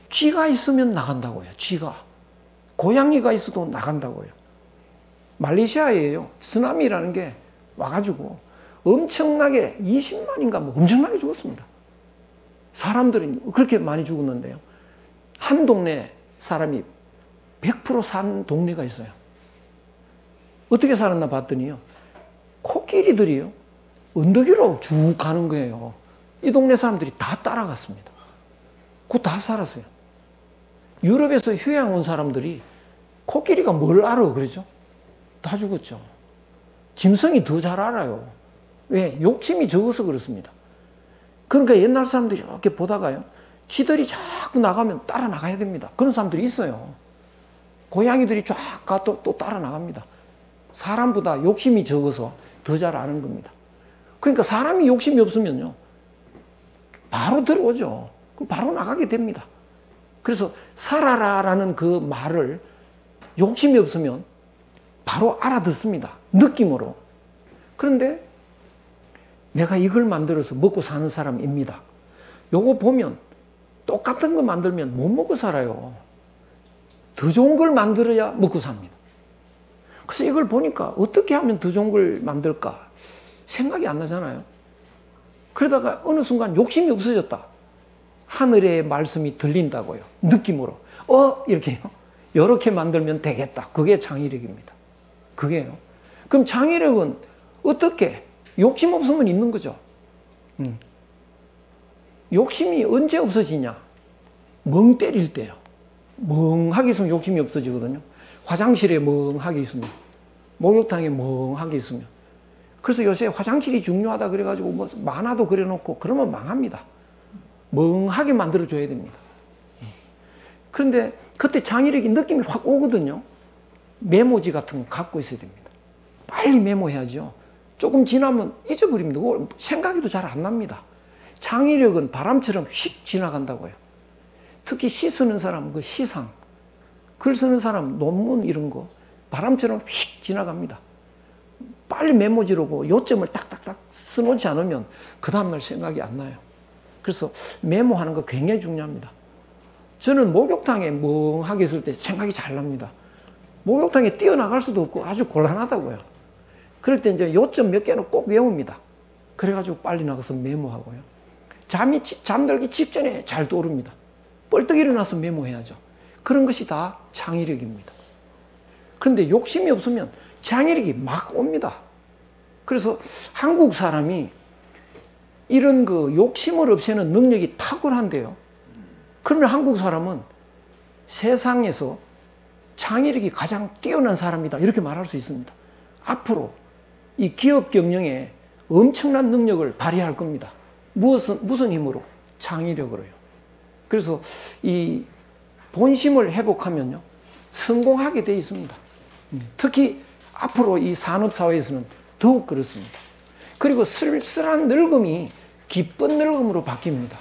[SPEAKER 1] 쥐가 있으면 나간다고요. 쥐가. 고양이가 있어도 나간다고요. 말레이시아에요. 쓰나미라는 게 와가지고 엄청나게 20만인가 뭐 엄청나게 죽었습니다. 사람들이 그렇게 많이 죽었는데요. 한 동네 사람이 100% 산 동네가 있어요. 어떻게 살았나 봤더니요. 코끼리들이요. 언덕 위로 쭉 가는 거예요. 이 동네 사람들이 다 따라갔습니다. 그거 다 살았어요. 유럽에서 휴양 온 사람들이 코끼리가 뭘 알아 그러죠? 다 죽었죠. 짐승이 더 잘 알아요. 왜? 욕심이 적어서 그렇습니다. 그러니까 옛날 사람들이 이렇게 보다가요, 쥐들이 자꾸 나가면 따라 나가야 됩니다. 그런 사람들이 있어요. 고양이들이 쫙 가 또 따라 나갑니다. 사람보다 욕심이 적어서 더 잘 아는 겁니다. 그러니까 사람이 욕심이 없으면요, 바로 들어오죠. 그럼 바로 나가게 됩니다. 그래서 살아라라는 그 말을 욕심이 없으면 바로 알아듣습니다. 느낌으로. 그런데 내가 이걸 만들어서 먹고 사는 사람입니다. 요거 보면 똑같은 거 만들면 못 먹고 살아요. 더 좋은 걸 만들어야 먹고 삽니다. 그래서 이걸 보니까 어떻게 하면 더 좋은 걸 만들까 생각이 안 나잖아요. 그러다가 어느 순간 욕심이 없어졌다. 하늘의 말씀이 들린다고요. 느낌으로. 이렇게 만들면 되겠다. 그게 창의력입니다. 그게요. 그럼 창의력은 어떻게? 욕심 없으면 있는 거죠. 욕심이 언제 없어지냐? 멍 때릴 때요. 멍하게 있으면 욕심이 없어지거든요. 화장실에 멍하게 있으면, 목욕탕에 멍하게 있으면. 그래서 요새 화장실이 중요하다 그래가지고 뭐 만화도 그려놓고 그러면 망합니다. 멍하게 만들어줘야 됩니다. 그런데 그때 창의력이 느낌이 확 오거든요. 메모지 같은 거 갖고 있어야 됩니다. 빨리 메모해야죠. 조금 지나면 잊어버립니다. 생각이 잘 안 납니다. 창의력은 바람처럼 휙 지나간다고요. 특히 시 쓰는 사람, 그 시상, 글 쓰는 사람, 논문 이런 거 바람처럼 휙 지나갑니다. 빨리 메모지르고 요점을 딱딱딱 써놓지 않으면 그 다음날 생각이 안 나요. 그래서 메모하는 거 굉장히 중요합니다. 저는 목욕탕에 멍하게 있을 때 생각이 잘 납니다. 목욕탕에 뛰어나갈 수도 없고 아주 곤란하다고요. 그럴 때 이제 요점 몇 개는 꼭 외웁니다. 그래가지고 빨리 나가서 메모하고요. 잠들기 직전에 잘 떠오릅니다. 벌떡 일어나서 메모해야죠. 그런 것이 다 창의력입니다. 그런데 욕심이 없으면 창의력이 막 옵니다. 그래서 한국 사람이 이런 그 욕심을 없애는 능력이 탁월한데요. 그러면 한국 사람은 세상에서 창의력이 가장 뛰어난 사람이다. 이렇게 말할 수 있습니다. 앞으로 이 기업 경영에 엄청난 능력을 발휘할 겁니다. 무슨 힘으로? 창의력으로요. 그래서 이 본심을 회복하면요, 성공하게 돼 있습니다. 특히 앞으로 이 산업사회에서는 더욱 그렇습니다. 그리고 쓸쓸한 늙음이 기쁜 늙음으로 바뀝니다.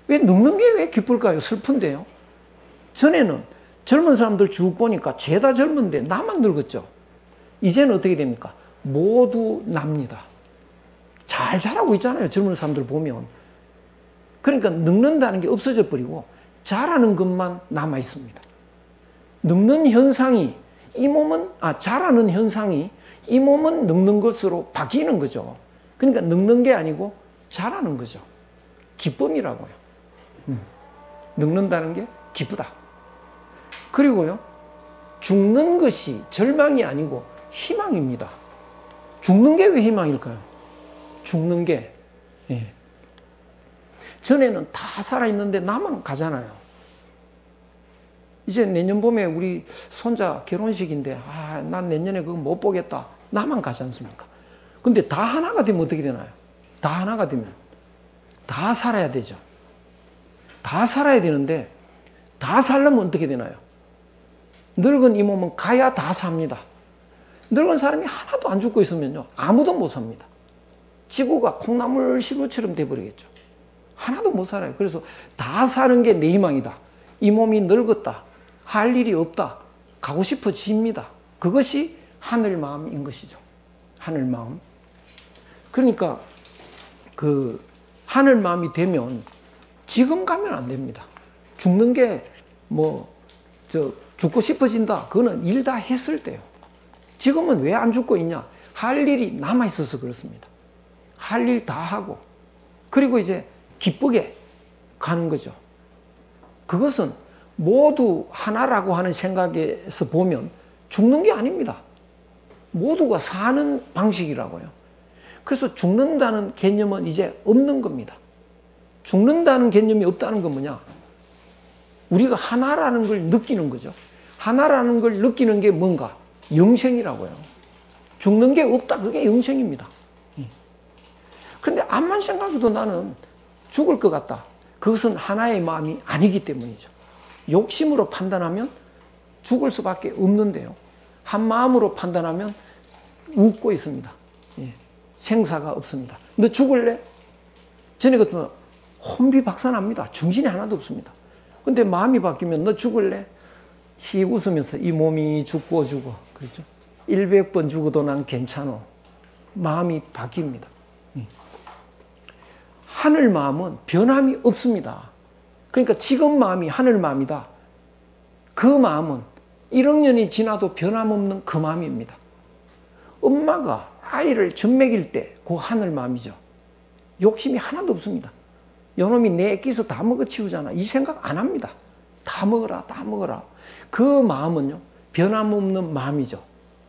[SPEAKER 1] 왜 늙는 게 왜 기쁠까요? 슬픈데요. 전에는 젊은 사람들 쭉 보니까 죄다 젊은데 나만 늙었죠. 이제는 어떻게 됩니까? 모두 납니다. 잘 자라고 있잖아요. 젊은 사람들 보면. 그러니까 늙는다는 게 없어져 버리고 자라는 것만 남아 있습니다. 늙는 현상이 자라는 현상이 이 몸은 늙는 것으로 바뀌는 거죠. 그러니까 늙는 게 아니고 자라는 거죠. 기쁨이라고요. 늙는다는 게 기쁘다. 그리고요, 죽는 것이 절망이 아니고 희망입니다. 죽는 게 왜 희망일까요? 죽는 게, 예. 전에는 다 살아있는데 나만 가잖아요. 이제 내년 봄에 우리 손자 결혼식인데, 난 내년에 그거 못 보겠다. 나만 가지 않습니까? 근데 다 하나가 되면 어떻게 되나요? 다 하나가 되면 다 살아야 되죠. 다 살아야 되는데, 다 살려면 어떻게 되나요? 늙은 이 몸은 가야 다 삽니다. 늙은 사람이 하나도 안 죽고 있으면요, 아무도 못 삽니다. 지구가 콩나물 시루처럼 돼버리겠죠. 하나도 못 살아요. 그래서 다 사는 게 내 희망이다. 이 몸이 늙었다. 할 일이 없다. 가고 싶어집니다. 그것이 하늘 마음인 것이죠. 하늘 마음. 그러니까 그 하늘 마음이 되면 지금 가면 안 됩니다. 죽는 게 죽고 싶어진다. 그거는 일 다 했을 때요. 지금은 왜 안 죽고 있냐? 할 일이 남아 있어서 그렇습니다. 할 일 다 하고, 그리고 이제 기쁘게 가는 거죠. 그것은 모두 하나라고 하는 생각에서 보면 죽는 게 아닙니다. 모두가 사는 방식이라고요. 그래서 죽는다는 개념은 이제 없는 겁니다. 죽는다는 개념이 없다는 건 뭐냐? 우리가 하나라는 걸 느끼는 거죠. 하나라는 걸 느끼는 게 뭔가? 영생이라고요. 죽는 게 없다. 그게 영생입니다. 그런데 암만 생각해도 나는 죽을 것 같다. 그것은 하나의 마음이 아니기 때문이죠. 욕심으로 판단하면 죽을 수밖에 없는데요. 한 마음으로 판단하면 웃고 있습니다. 생사가 없습니다. 너 죽을래? 전에 같으면 혼비박산합니다. 정신이 하나도 없습니다. 근데 마음이 바뀌면 너 죽을래? 씩 웃으면서 이 몸이 죽고 그렇죠? 100번 죽어도 난 괜찮어. 마음이 바뀝니다. 하늘 마음은 변함이 없습니다. 그러니까 지금 마음이 하늘 마음이다. 그 마음은 1억 년이 지나도 변함없는 그 마음입니다. 엄마가 아이를 젖먹일 때 그 하늘 마음이죠. 욕심이 하나도 없습니다. 요놈이 내 애기서 다 먹어치우잖아. 이 생각 안 합니다. 다 먹어라, 다 먹어라. 그 마음은요, 변함없는 마음이죠.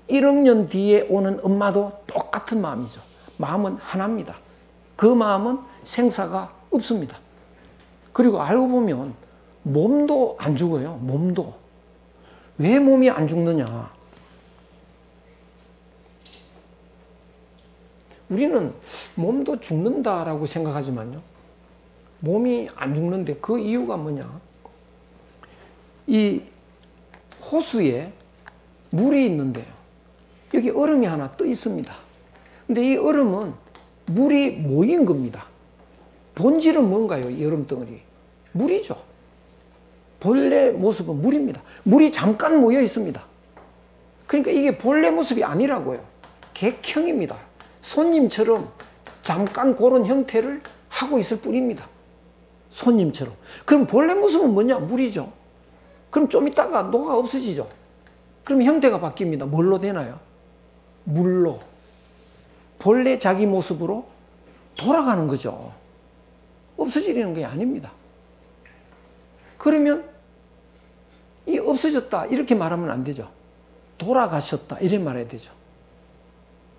[SPEAKER 1] 1억 년 뒤에 오는 엄마도 똑같은 마음이죠. 마음은 하나입니다. 그 마음은 생사가 없습니다. 그리고 알고 보면 몸도 안 죽어요. 몸도. 왜 몸이 안 죽느냐? 우리는 몸도 죽는다라고 생각하지만요, 몸이 안 죽는데 그 이유가 뭐냐? 이 호수에 물이 있는데요, 여기 얼음이 하나 떠 있습니다. 근데 이 얼음은 물이 모인 겁니다. 본질은 뭔가요? 이 얼음 덩어리. 물이죠. 본래 모습은 물입니다. 물이 잠깐 모여 있습니다. 그러니까 이게 본래 모습이 아니라고요. 객형입니다. 손님처럼 잠깐 그런 형태를 하고 있을 뿐입니다. 손님처럼. 그럼 본래 모습은 뭐냐? 물이죠. 그럼 좀 있다가 녹아 없어지죠. 그럼 형태가 바뀝니다. 뭘로 되나요? 물로. 본래 자기 모습으로 돌아가는 거죠. 없어지려는 게 아닙니다. 그러면 이 없어졌다 이렇게 말하면 안 되죠. 돌아가셨다 이렇게 말해야 되죠.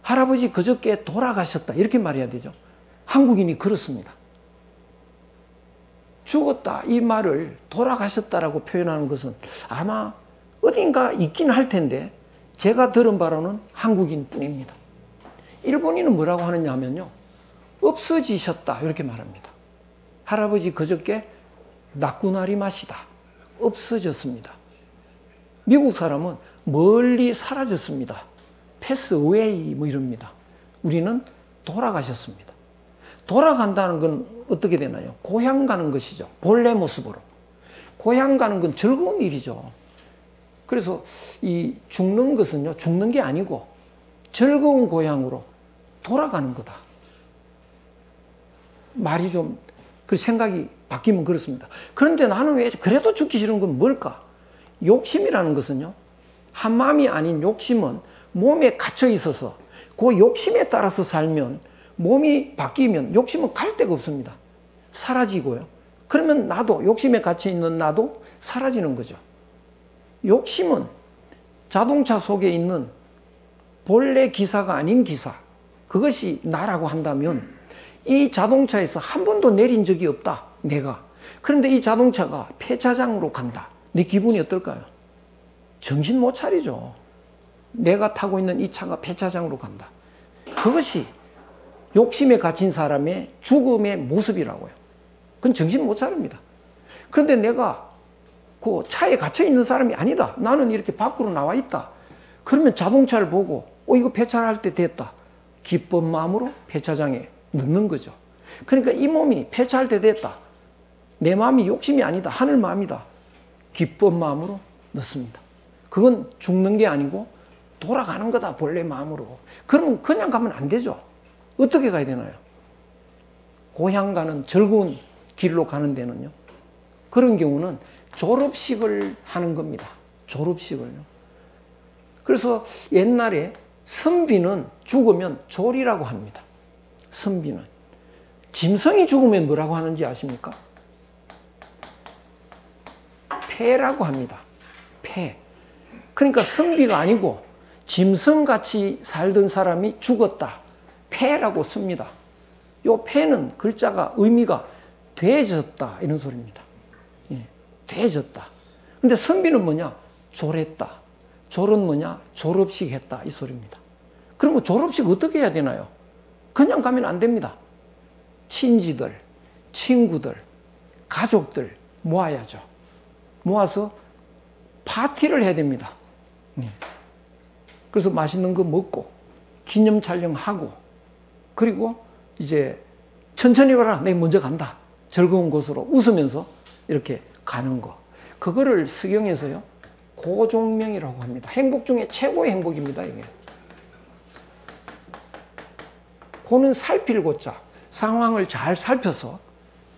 [SPEAKER 1] 할아버지 그저께 돌아가셨다 이렇게 말해야 되죠. 한국인이 그렇습니다. 죽었다 이 말을 돌아가셨다라고 표현하는 것은 아마 어딘가 있긴 할 텐데 제가 들은 바로는 한국인 뿐입니다. 일본인은 뭐라고 하느냐 하면요. 없어지셨다 이렇게 말합니다. 할아버지 그저께 나쿠나리마시다. 없어졌습니다. 미국 사람은 멀리 사라졌습니다. 패스 어웨이 뭐 이럽니다. 우리는 돌아가셨습니다. 돌아간다는 건 어떻게 되나요? 고향 가는 것이죠. 본래 모습으로. 고향 가는 건 즐거운 일이죠. 그래서 이 죽는 것은요. 죽는 게 아니고 즐거운 고향으로 돌아가는 거다. 말이 좀 그 생각이 바뀌면 그렇습니다. 그런데 나는 왜 그래도 죽기 싫은 건 뭘까? 욕심이라는 것은요. 한마음이 아닌 욕심은 몸에 갇혀 있어서 그 욕심에 따라서 살면 몸이 바뀌면 욕심은 갈 데가 없습니다. 사라지고요. 그러면 나도 욕심에 갇혀 있는 나도 사라지는 거죠. 욕심은 자동차 속에 있는 본래 기사가 아닌 기사, 그것이 나라고 한다면 이 자동차에서 한 번도 내린 적이 없다. 내가. 그런데 이 자동차가 폐차장으로 간다. 내 기분이 어떨까요? 정신 못 차리죠. 내가 타고 있는 이 차가 폐차장으로 간다. 그것이 욕심에 갇힌 사람의 죽음의 모습이라고요. 그건 정신 못 차립니다. 그런데 내가 그 차에 갇혀 있는 사람이 아니다. 나는 이렇게 밖으로 나와 있다. 그러면 자동차를 보고 이거 폐차할 때 됐다. 기쁜 마음으로 폐차장에 넣는 거죠. 그러니까 이 몸이 폐차할 때 됐다. 내 마음이 욕심이 아니다. 하늘 마음이다. 기쁜 마음으로 넣습니다. 그건 죽는 게 아니고 돌아가는 거다. 본래 마음으로. 그러면 그냥 가면 안 되죠. 어떻게 가야 되나요? 고향 가는 즐거운 길로 가는 데는요. 그런 경우는 졸업식을 하는 겁니다. 졸업식을요. 그래서 옛날에 선비는 죽으면 졸이라고 합니다. 선비는. 짐승이 죽으면 뭐라고 하는지 아십니까? 폐라고 합니다. 폐. 그러니까 선비가 아니고 짐승같이 살던 사람이 죽었다. 폐라고 씁니다. 요 폐는 글자가 의미가 돼졌다 이런 소리입니다. 예, 돼졌다. 근데 선비는 뭐냐? 졸했다. 졸은 뭐냐? 졸업식 했다 이 소리입니다. 그러면 졸업식 어떻게 해야 되나요? 그냥 가면 안 됩니다. 친지들, 친구들, 가족들 모아야죠. 모아서 파티를 해야 됩니다. 그래서 맛있는 거 먹고 기념 촬영하고 그리고 이제 천천히 가라. 내가 먼저 간다. 즐거운 곳으로 웃으면서 이렇게 가는 거. 그거를 서경에서요. 고종명이라고 합니다. 행복 중에 최고의 행복입니다. 이게. 고는 살필 고자. 상황을 잘 살펴서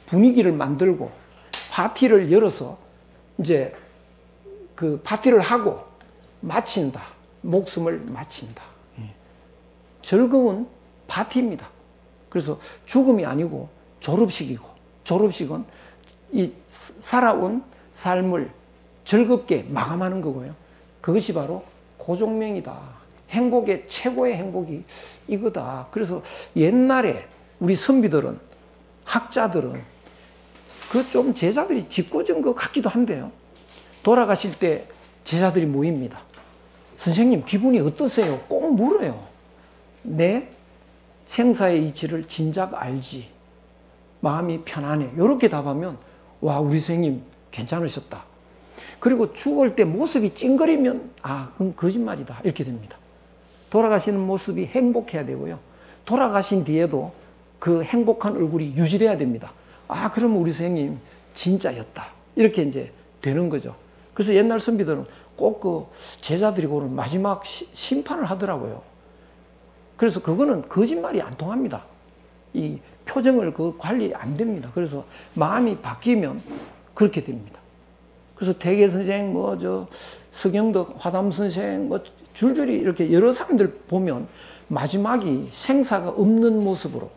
[SPEAKER 1] 분위기를 만들고 파티를 열어서 이제 그 파티를 하고 마친다. 목숨을 마친다. 즐거운 파티입니다. 그래서 죽음이 아니고 졸업식이고 졸업식은 이 살아온 삶을 즐겁게 마감하는 거고요. 그것이 바로 고종명이다. 행복의 최고의 행복이 이거다. 그래서 옛날에 우리 선비들은 학자들은 그 좀 제자들이 짓궂은 것 같기도 한데요. 돌아가실 때 제자들이 모입니다. 선생님 기분이 어떠세요? 꼭 물어요. 내 생사의 이치를 진작 알지. 마음이 편안해. 이렇게 답하면 와 우리 선생님 괜찮으셨다. 그리고 죽을 때 모습이 찡그리면 그건 거짓말이다. 이렇게 됩니다. 돌아가시는 모습이 행복해야 되고요. 돌아가신 뒤에도 그 행복한 얼굴이 유지돼야 됩니다. 그러면 우리 선생님 진짜였다. 이렇게 이제 되는 거죠. 그래서 옛날 선비들은 꼭 그 제자들이 고는 마지막 심판을 하더라고요. 그래서 그거는 거짓말이 안 통합니다. 이 표정을 그 관리 안 됩니다. 그래서 마음이 바뀌면 그렇게 됩니다. 그래서 태계 선생, 서경덕, 화담 선생, 줄줄이 이렇게 여러 사람들 보면 마지막이 생사가 없는 모습으로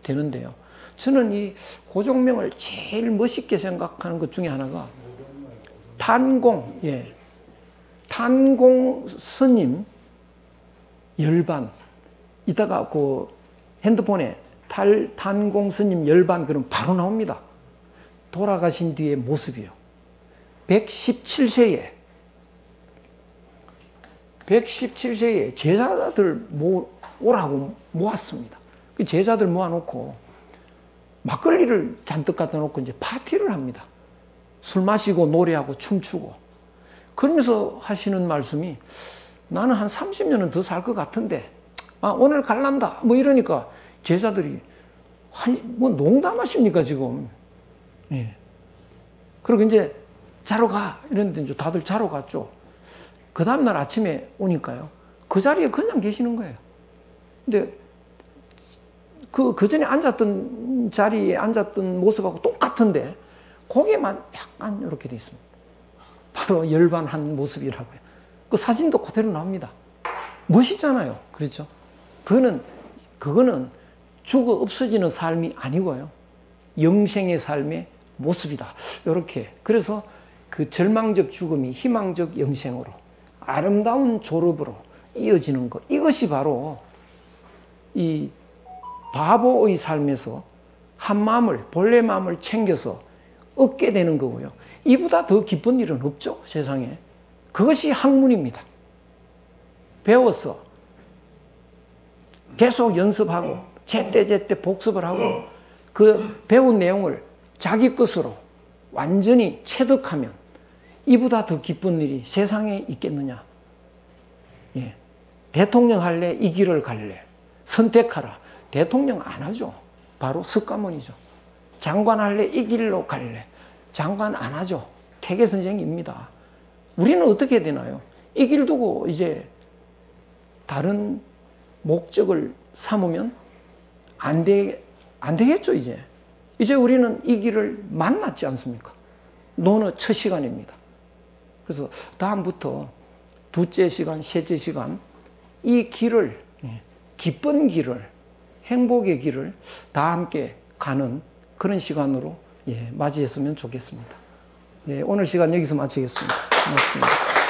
[SPEAKER 1] 되는데요. 저는 이 고종명을 제일 멋있게 생각하는 것 중에 하나가 탄공, 탄공 스님 열반. 이따가 그 핸드폰에 탄공 스님 열반 그럼 바로 나옵니다. 돌아가신 뒤의 모습이요. 117세에 제자들 오라고 모았습니다. 그 제자들 모아놓고 막걸리를 잔뜩 갖다 놓고 이제 파티를 합니다. 술 마시고 노래하고 춤추고. 그러면서 하시는 말씀이 나는 한 30년은 더 살 것 같은데, 오늘 갈란다. 이러니까 제자들이, 농담하십니까, 지금. 예. 그리고 이제 자러 가. 이랬는데 이제 다들 자러 갔죠. 그 다음날 아침에 오니까요. 그 자리에 그냥 계시는 거예요. 근데 그 전에 앉았던 자리에 앉았던 모습하고 똑같은데 고개만 약간 이렇게 돼 있습니다. 바로 열반한 모습이라고요. 그 사진도 그대로 나옵니다. 멋있잖아요. 그렇죠? 그거는 죽어 없어지는 삶이 아니고요. 영생의 삶의 모습이다. 이렇게. 그래서 그 절망적 죽음이 희망적 영생으로 아름다운 졸업으로 이어지는 것. 이것이 바로 이 바보의 삶에서 한 마음을, 본래 마음을 챙겨서 얻게 되는 거고요. 이보다 더 기쁜 일은 없죠, 세상에. 그것이 학문입니다. 배워서 계속 연습하고 제때 복습을 하고 그 배운 내용을 자기 것으로 완전히 체득하면 이보다 더 기쁜 일이 세상에 있겠느냐. 예. 대통령 할래? 이 길을 갈래? 선택하라. 대통령 안 하죠. 바로 석가모니죠. 장관 할래? 이 길로 갈래? 장관 안 하죠. 태계 선생입니다. 우리는 어떻게 되나요? 이 길 두고 이제 다른 목적을 삼으면 안 되겠죠, 이제. 이제 우리는 이 길을 만났지 않습니까? 노는 첫 시간입니다. 그래서 다음부터 둘째 시간, 셋째 시간 이 길을, 기쁜 길을, 행복의 길을 다 함께 가는 그런 시간으로 맞이했으면 좋겠습니다. 오늘 시간 여기서 마치겠습니다. 고맙습니다.